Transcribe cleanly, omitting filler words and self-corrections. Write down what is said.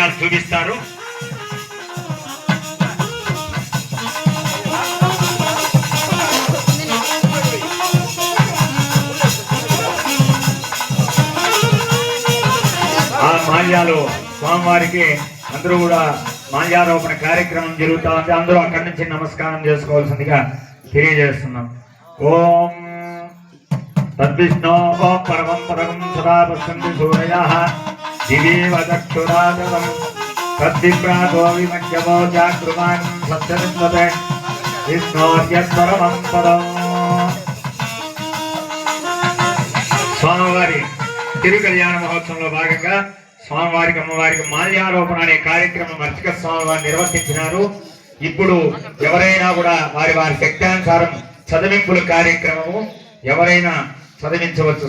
విన్యాసం చూపిస్తారు. ఆ మాల్యాలు స్వామివారికి అందరూ కూడా మాల్యారోపణ కార్యక్రమం జరుగుతా ఉంది. అందరూ అక్కడి నుంచి నమస్కారం చేసుకోవాల్సిందిగా తెలియజేస్తున్నాం. ఓం తద్విష్ణో పరమం పరమం సదా పశ్యంతి సూరయః దివేవ చక్షురాజనం తద్విప్రాతో విమధ్యమో జాగృమాన్ సత్యనిందతే విష్ణోర్యత్పరమం పదం. స్వామివారి తిరు కళ్యాణ మహోత్సవంలో భాగంగా స్వామివారికి అమ్మవారికి మాల్యారోపణ అనే కార్యక్రమం అర్చక స్వామివారు నిర్వర్తించినారు. ఇప్పుడు ఎవరైనా కూడా వారి వారి శక్తానుసారం చదివింపుల కార్యక్రమము ఎవరైనా చదివించవచ్చు.